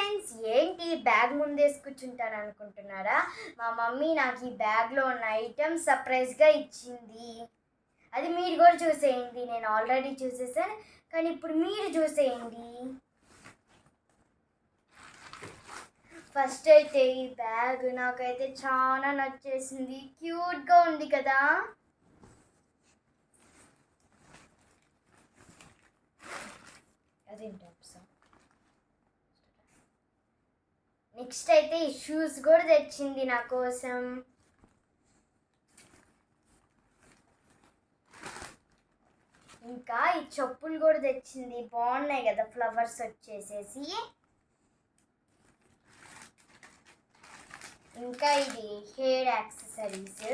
Friends, ఏంటి bag ముందేసి కూర్చుంటాను అనుకుంటున్నారా? మా మమ్మీ నాకు ఈ బ్యాగ్లో ఉన్న ఐటమ్ సర్ప్రైజ్గా ఇచ్చింది. అది మీరు కూడా చూసేయండి. నేను ఆల్రెడీ చూసేసాను, కానీ ఇప్పుడు మీరు చూసేయండి. ఫస్ట్ అయితే ఈ బ్యాగ్ నాకైతే చాలా నచ్చేసింది. క్యూట్గా ఉంది కదా. అదేంటి నెక్స్ట్ అయితే ఈ షూస్ కూడా తెచ్చింది నా కోసం. ఇంకా ఈ చెప్పులు కూడా తెచ్చింది. బాగున్నాయి కదా, ఫ్లవర్స్ వచ్చేసేసి. ఇంకా ఇది హెయిర్ యాక్సెసరీస్.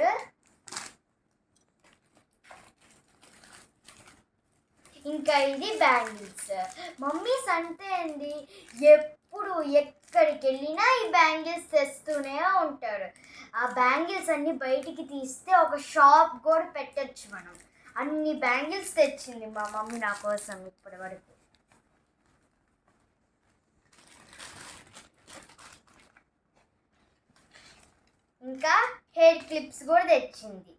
ఇంకా ఇది బ్యాంగిల్స్. మమ్మీస్ అంతే అండి, ఎప్పుడు ఎక్కడికి వెళ్ళినా ఈ బ్యాంగిల్స్ తెస్తూనే ఉంటారు. ఆ బ్యాంగిల్స్ అన్ని బయటికి తీస్తే ఒక షాప్ కూడా పెట్టచ్చు మనం. అన్ని బ్యాంగిల్స్ తెచ్చింది మా మమ్మీ నా కోసం ఇప్పటి వరకు. ఇంకా హెయిర్ క్లిప్స్ కూడా తెచ్చింది.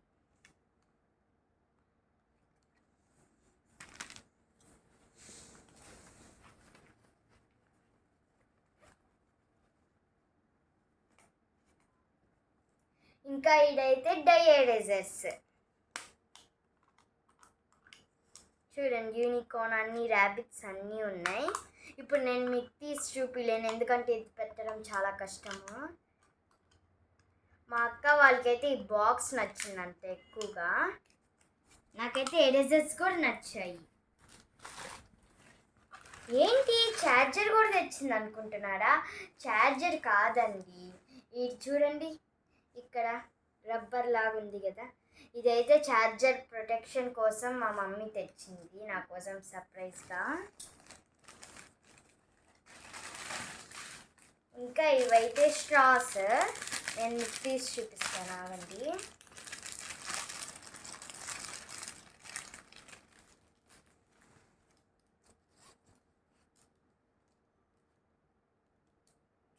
ఇంకా ఇదైతే డై ఎరేజర్స్. చూడండి, యూనికార్న్ అన్ని ర్యాబిట్స్ అన్నీ ఉన్నాయి. ఇప్పుడు నేను మీకు తీసి చూపిలేను, ఎందుకంటే ఇది పెట్టడం చాలా కష్టము. మా అక్క వాళ్ళకైతే ఈ బాక్స్ నచ్చిందంట ఎక్కువగా. నాకైతే ఎరేజర్స్ కూడా నచ్చాయి. ఏంటి ఛార్జర్ కూడా తెచ్చింది అనుకుంటున్నారా? ఛార్జర్ కాదండి, ఇది చూడండి, ఇక్కడ రబ్బర్ లాగా ఉంది కదా, ఇదైతే ఛార్జర్ ప్రొటెక్షన్ కోసం మా మమ్మీ తెచ్చింది నా కోసం సర్ప్రైజ్గా. ఇంకా ఇవైతే స్ట్రాస్. నేను తీసి చూపిస్తాను, ఆగండి.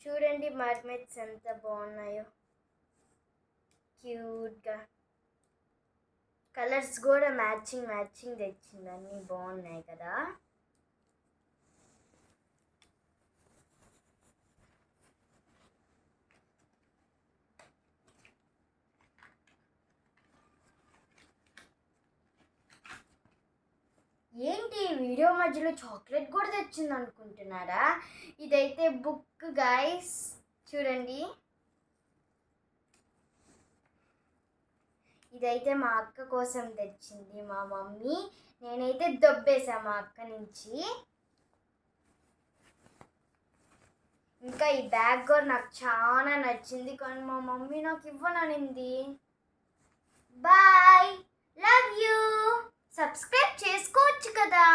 చూడండి మర్మెట్స్ ఎంత బాగున్నాయో, క్యూట్గా. కలర్స్ కూడా మ్యాచింగ్ తెచ్చింది, అన్నీ బాగున్నాయి కదా. ఏంటి వీడియో మధ్యలో చాక్లెట్ కూడా తెచ్చింది అనుకుంటున్నారా? ఇదైతే బుక్ గైస్, చూడండి. ఇదైతే మా అక్క కోసం తెచ్చింది మా మమ్మీ. నేనైతే దొబ్బేసా మా అక్క నుంచి. ఇంకా ఈ బ్యాగ్ కూడా నాకు చాలా నచ్చింది, కానీ మా మమ్మీ నాకు ఇవ్వననింది. Bye, love you. సబ్స్క్రైబ్ చేసుకోవచ్చు కదా.